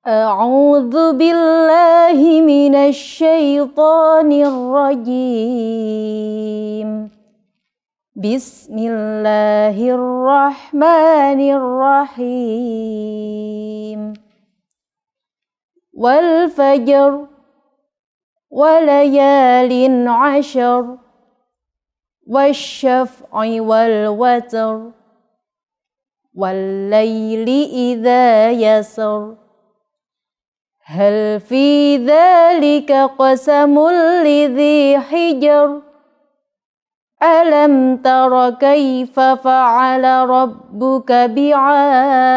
أعوذ بالله من الشيطان الرجيم. بسم الله الرحمن الرحيم. والفجر وليال عشر والشفع والوتر والليل إذا يسر هل في ذلك قسم لذي حجر ألم تر كيف فعل ربك بعاد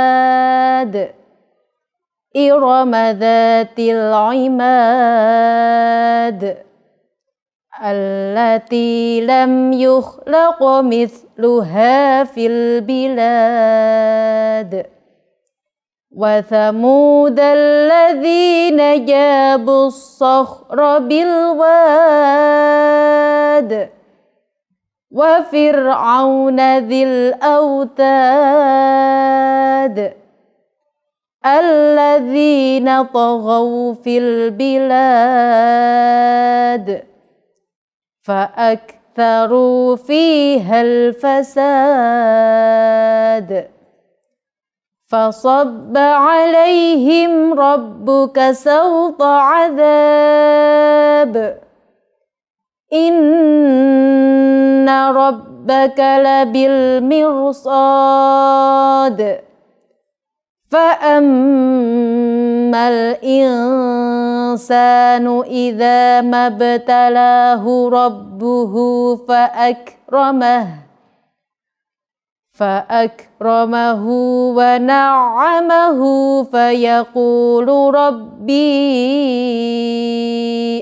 إرم ذات العماد التي لم يخلق مثلها في البلاد وثمود الذين جابوا الصخر بالواد وفرعون ذي الأوتاد الذين طغوا في البلاد فأكثروا فيها الفساد فصب عليهم ربك سوط عذاب إن ربك لبالمرصاد فأما الإنسان إذا ما ابتلاه ربه فأكرمه ونعمه فيقول ربي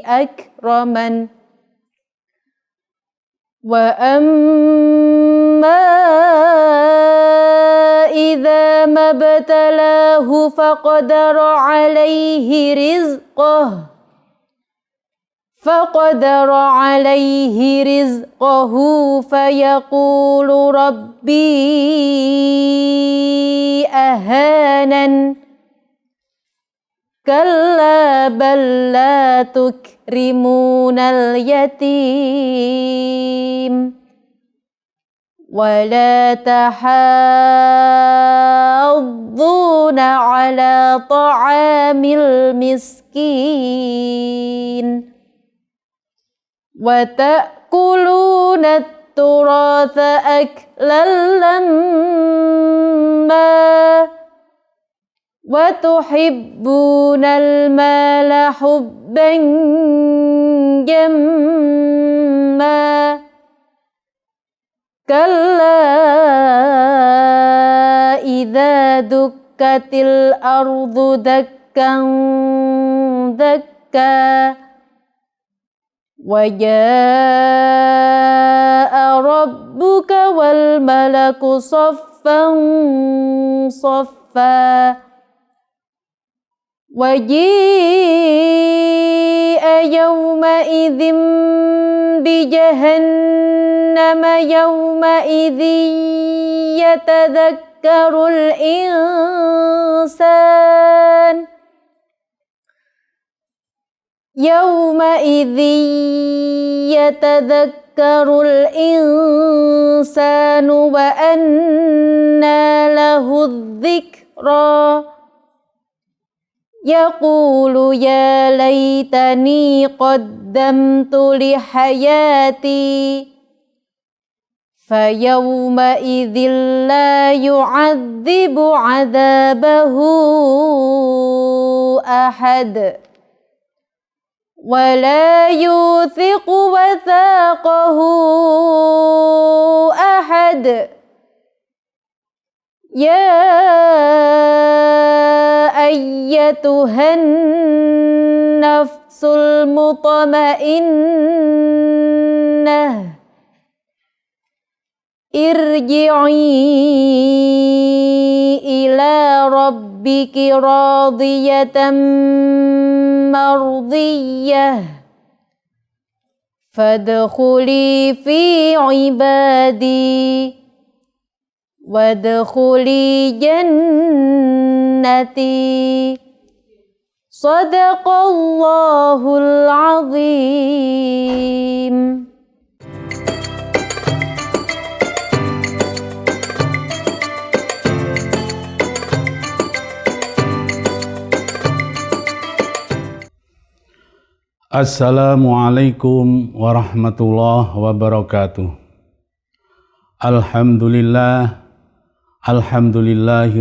أكرمن وأما إذا ما ابتلاه فقدر عليه رزقه فيقول ربي أهانن كلا بل لا تكرمون اليتيم ولا تحاضون على طعام المسكين وتأكلون التراث أكلا لما وتحبون المال حبا جما كلا إذا دكت الأرض دكا دكا وجاء ربك والملك صفا صفا وجيء يومئذ بجهنم يومئذ يتذكر الإنسان وأنى له الذكرى يقول يا ليتني قدمت لحياتي فيومئذ لا يعذب عذابه أحد ولا يوثق وثاقه أحد يا أيتها النفس المطمئنة ارجعي إلى ربك راضية مرضية فادخلي في عبادي وادخلي جنتي. Sadaqallahul azim. Assalamualaikum warahmatullahi wabarakatuh. Alhamdulillahi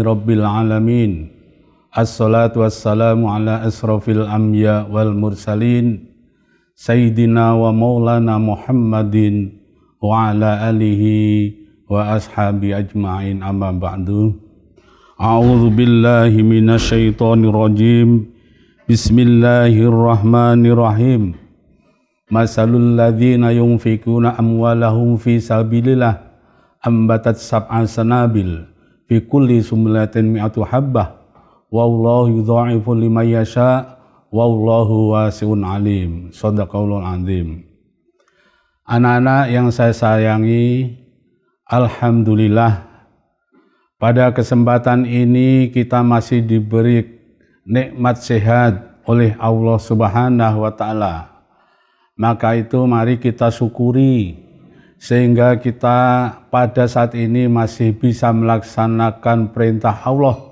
rabbil alamin. Assalatu wassalamu ala asrafil anbiya wal mursalin Sayyidina wa maulana Muhammadin wa ala alihi wa ashabi ajma'in, amma ba'du. A'udzu billahi minasyaitonir rajim. Bismillahirrahmanirrahim. Masalul ladzina yunfikuna amwalahum fi sabilillah ambatat sab'a sanabil fi kulli sumlatin mi'atu habbah wallahu yudha'ifu liman yasha wallahu wasi'un alim. Shadaqallahul azim. Anak-anak yang saya sayangi, alhamdulillah pada kesempatan ini kita masih diberi nikmat sehat oleh Allah Subhanahu wa ta'ala. Maka itu mari kita syukuri sehingga kita pada saat ini masih bisa melaksanakan perintah Allah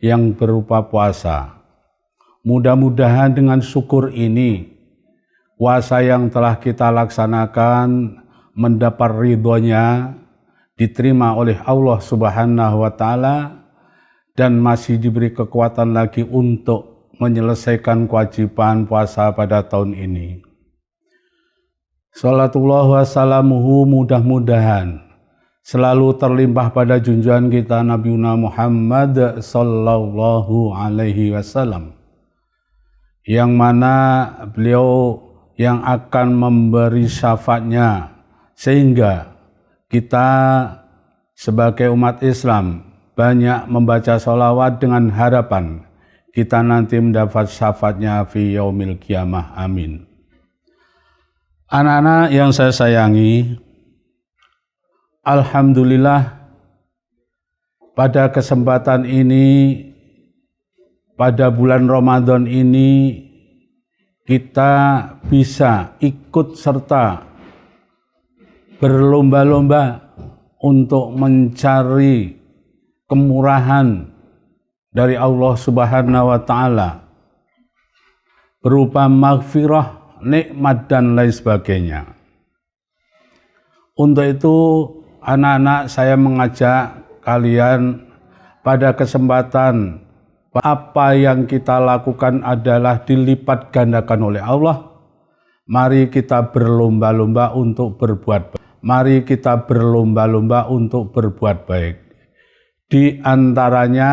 yang berupa puasa. Mudah-mudahan dengan syukur ini puasa yang telah kita laksanakan mendapat ridhonya, diterima oleh Allah Subhanahu wa ta'ala, dan masih diberi kekuatan lagi untuk menyelesaikan kewajiban puasa pada tahun ini. Salatullah wassalamuhu, mudah-mudahan selalu terlimpah pada junjungan kita Nabiuna Muhammad sallallahu alaihi wasallam, yang mana beliau yang akan memberi syafaatnya sehingga kita sebagai umat Islam banyak membaca sholawat dengan harapan kita nanti mendapat syafaatnya fi yaumil qiyamah. Amin. Anak-anak yang saya sayangi, alhamdulillah pada kesempatan ini, pada bulan Ramadan ini, kita bisa ikut serta berlomba-lomba untuk mencari kemurahan dari Allah Subhanahu wa ta'ala berupa maghfirah, nikmat dan lain sebagainya. Untuk itu anak-anak, saya mengajak kalian pada kesempatan apa yang kita lakukan adalah dilipat gandakan oleh Allah. Mari kita berlomba-lomba untuk berbuat baik. Mari kita berlomba-lomba untuk berbuat baik. Di antaranya,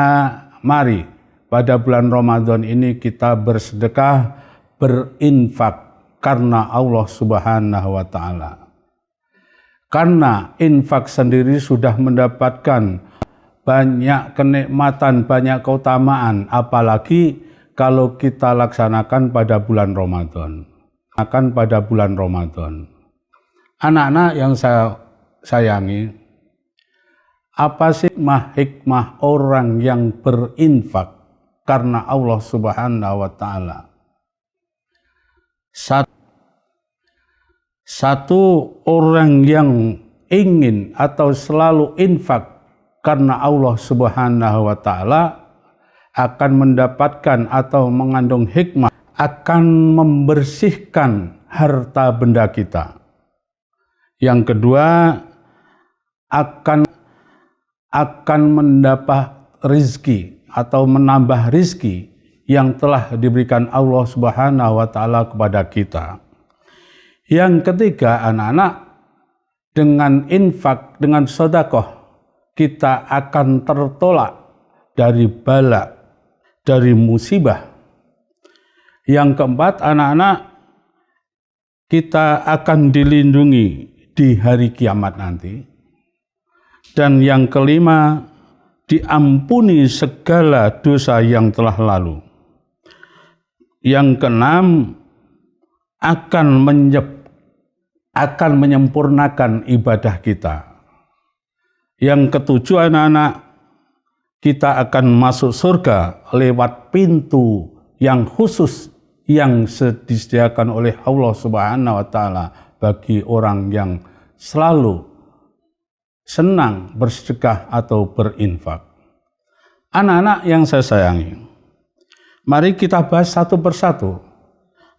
mari pada bulan Ramadan ini kita bersedekah, berinfak karena Allah Subhanahu wa ta'ala. Karena infak sendiri sudah mendapatkan banyak kenikmatan, banyak keutamaan, apalagi kalau kita laksanakan pada bulan Ramadan. Anak-anak yang saya sayangi, apa sih hikmah orang yang berinfak karena Allah Subhanahu wa ta'ala? Satu orang yang ingin atau selalu infak karena Allah Subhanahu wa ta'ala akan mendapatkan atau mengandung hikmah, akan membersihkan harta benda kita. Yang kedua, akan mendapat rizki atau menambah rizki yang telah diberikan Allah Subhanahu wa ta'ala kepada kita. Yang ketiga, anak-anak, dengan infak, dengan sedekah, kita akan tertolak dari bala, dari musibah. Yang keempat, anak-anak, kita akan dilindungi di hari kiamat nanti. Dan yang kelima, diampuni segala dosa yang telah lalu. Yang keenam, akan menyempurnakan ibadah kita. Yang ketujuh, anak-anak, kita akan masuk surga lewat pintu yang khusus yang disediakan oleh Allah Subhanahu wa taala bagi orang yang selalu senang bersedekah atau berinfak. Anak-anak yang saya sayangi, mari kita bahas satu persatu.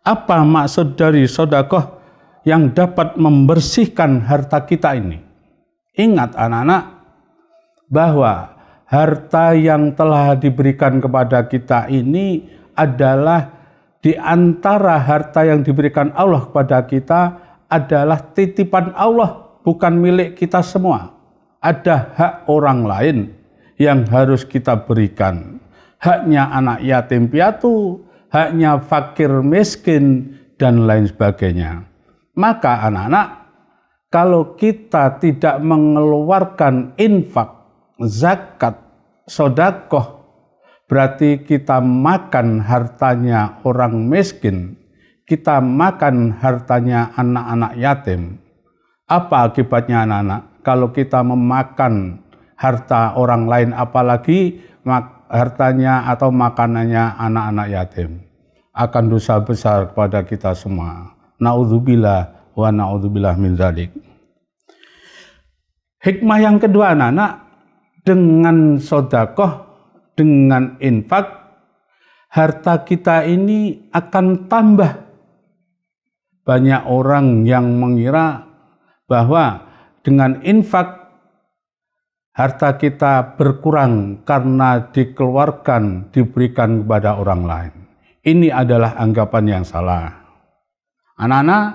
Apa maksud dari sedekah yang dapat membersihkan harta kita ini? Ingat anak-anak, bahwa harta yang telah diberikan kepada kita ini adalah di antara harta yang diberikan Allah kepada kita adalah titipan Allah, bukan milik kita semua. Ada hak orang lain yang harus kita berikan. Haknya anak yatim piatu, haknya fakir miskin, dan lain sebagainya. Maka anak-anak, kalau kita tidak mengeluarkan infak, zakat, sedekah, berarti kita makan hartanya orang miskin, kita makan hartanya anak-anak yatim. Apa akibatnya anak-anak? Kalau kita memakan harta orang lain, apalagi hartanya atau makanannya anak-anak yatim, akan dosa besar kepada kita semua. Na'udzubillah wa na'udzubillah min dzalik. Hikmah yang kedua anak-anak, dengan sedekah, dengan infak, harta kita ini akan tambah. Banyak orang yang mengira bahwa dengan infak harta kita berkurang karena dikeluarkan, diberikan kepada orang lain. Ini adalah anggapan yang salah. Anak-anak,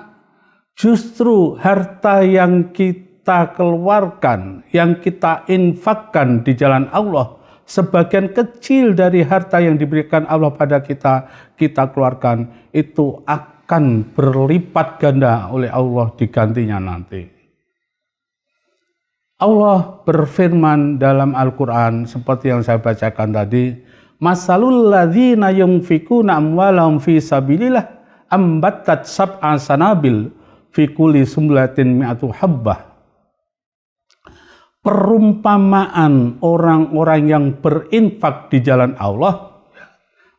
justru harta yang kita keluarkan, yang kita infakkan di jalan Allah, sebagian kecil dari harta yang diberikan Allah pada kita, kita keluarkan, itu akan berlipat ganda oleh Allah digantinya nanti. Allah berfirman dalam Al-Quran seperti yang saya bacakan tadi, masalul ladzina yunfikuna amwalahum fi sabilillah ambatat sab'a sanabil fi kulli sumlatin mi'atu habbah. Perumpamaan orang-orang yang berinfak di jalan Allah,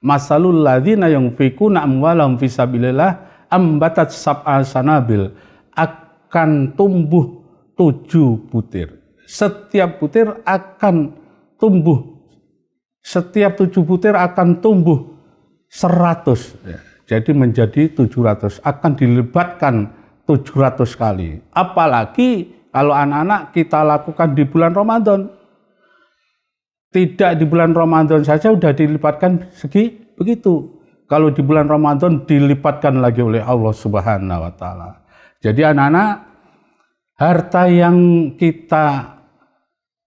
masalul ladzina yunfikuna amwalahum fi sabilillah ambatat sab'a sanabil, akan tumbuh 7 butir. Setiap butir akan tumbuh, setiap 7 butir akan tumbuh 100. Jadi menjadi 700, akan dilibatkan 700 kali. Apalagi kalau anak-anak kita lakukan di bulan Ramadan. Tidak di bulan Ramadan saja sudah dilipatkan segi begitu. Kalau di bulan Ramadan dilipatkan lagi oleh Allah Subhanahu wa taala. Jadi anak-anak, harta yang kita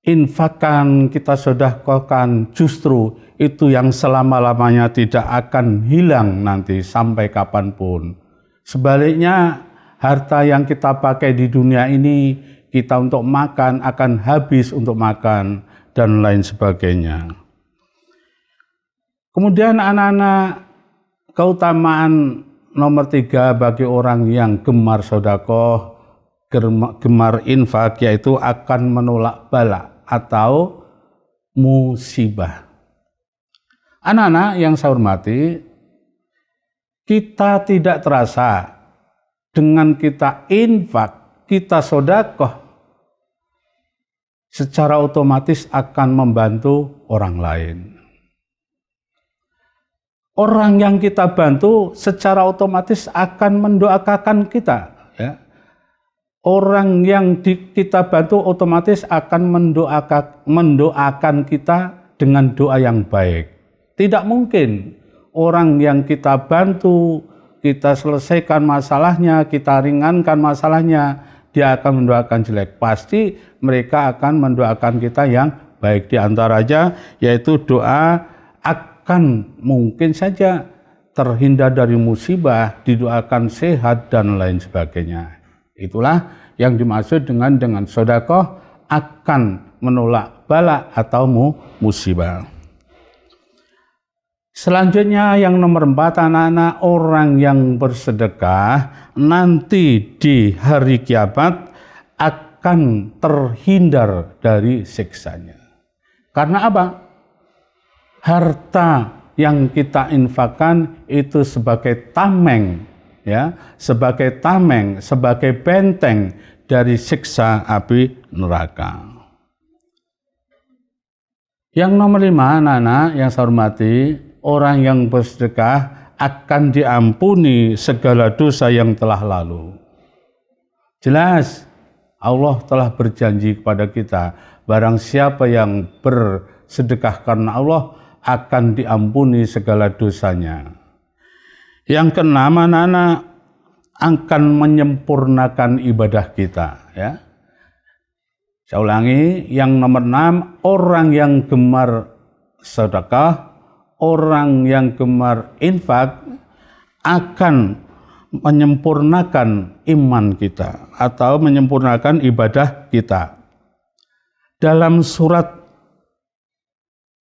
infakkan, kita sedekahkan, justru itu yang selama-lamanya tidak akan hilang nanti sampai kapanpun. Sebaliknya, harta yang kita pakai di dunia ini, kita untuk makan akan habis untuk makan dan lain sebagainya. Kemudian anak-anak, keutamaan nomor 3 bagi orang yang gemar sedekah, gemar infak, yaitu akan menolak bala atau musibah. Anak-anak yang saya hormati, kita tidak terasa dengan kita infak, kita sedekah, secara otomatis akan membantu orang lain. Orang yang kita bantu secara otomatis akan mendoakan kita. Ya. Orang yang kita bantu otomatis akan mendoakan kita dengan doa yang baik. Tidak mungkin orang yang kita bantu, kita selesaikan masalahnya, kita ringankan masalahnya, dia akan mendoakan jelek. Pasti mereka akan mendoakan kita yang baik. Di antaranya yaitu doa akan mungkin saja terhindar dari musibah, didoakan sehat dan lain sebagainya. Itulah yang dimaksud dengan sedekah akan menolak bala atau musibah. Selanjutnya yang nomor 4 anak-anak, orang yang bersedekah nanti di hari kiamat akan terhindar dari siksanya. Karena apa? Harta yang kita infakkan itu sebagai tameng, ya, sebagai tameng, sebagai benteng dari siksa api neraka. Yang nomor 5, anak-anak yang saya hormati, orang yang bersedekah akan diampuni segala dosa yang telah lalu. Jelas Allah telah berjanji kepada kita, barang siapa yang bersedekah karena Allah akan diampuni segala dosanya. Yang keenam, anak-anak, akan menyempurnakan ibadah kita, ya. Saya ulangi, yang nomor 6, orang yang gemar sedekah, orang yang gemar infak akan menyempurnakan iman kita atau menyempurnakan ibadah kita. Dalam surat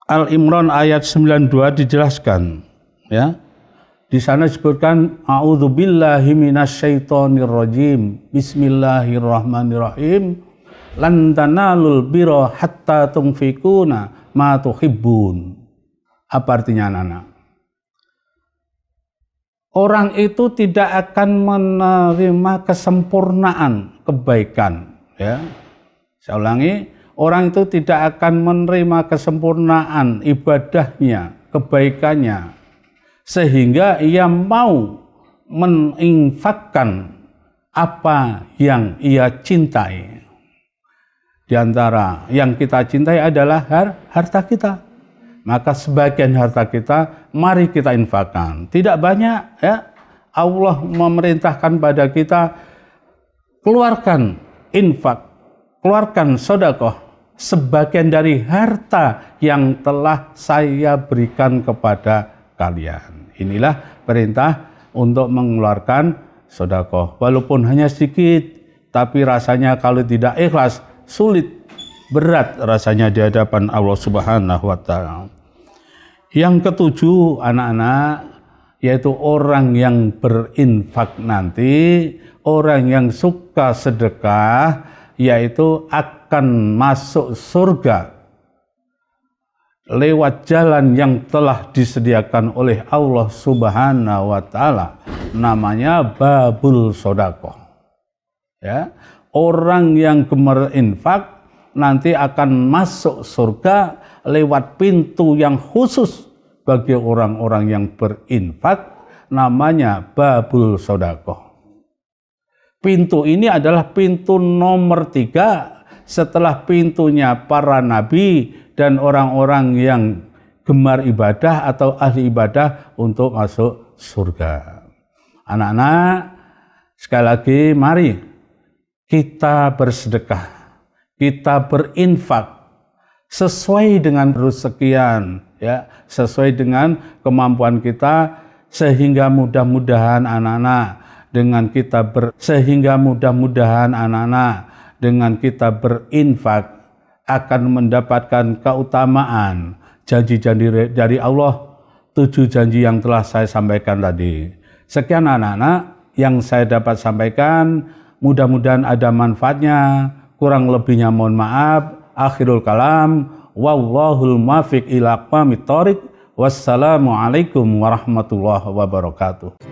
Al-Imran ayat 92 dijelaskan, ya. Di sana disebutkan a'udzubillahi minasyaitonirrajim. Bismillahirrahmanirrahim. Lan tanalul birra hatta tunfikuna ma tuhibbun. Apa artinya, anak-anak? Orang itu tidak akan menerima kesempurnaan kebaikan, ya. Saya ulangi, orang itu tidak akan menerima kesempurnaan ibadahnya, kebaikannya, sehingga ia mau menginfakkan apa yang ia cintai. Di antara yang kita cintai adalah harta kita. Maka sebagian harta kita mari kita infakkan. Tidak banyak, ya. Allah memerintahkan pada kita, keluarkan infak, keluarkan sedekah sebagian dari harta yang telah saya berikan kepada kalian. Inilah perintah untuk mengeluarkan sedekah. Walaupun hanya sedikit, tapi rasanya kalau tidak ikhlas sulit, berat rasanya di hadapan Allah Subhanahu wa taala. Yang ketujuh, anak-anak, yaitu orang yang berinfak nanti, orang yang suka sedekah, yaitu akan masuk surga lewat jalan yang telah disediakan oleh Allah Subhanahu wa taala, namanya babul sedekah. Ya, orang yang gemar infak nanti akan masuk surga lewat pintu yang khusus bagi orang-orang yang berinfak, namanya babul sedekah. Pintu ini adalah pintu nomor 3 setelah pintunya para nabi dan orang-orang yang gemar ibadah atau ahli ibadah untuk masuk surga. Anak-anak, sekali lagi mari kita bersedekah, kita berinfak sesuai dengan rezekian, ya, sesuai dengan kemampuan kita, sehingga mudah-mudahan anak-anak dengan kita berinfak akan mendapatkan keutamaan janji-janji dari Allah, 7 janji yang telah saya sampaikan tadi. Sekian anak-anak yang saya dapat sampaikan, mudah-mudahan ada manfaatnya, kurang lebihnya mohon maaf. Akhirul kalam, wallahul muwaffiq ila aqwamit thoriq. Wassalamualaikum warahmatullahi wabarakatuh.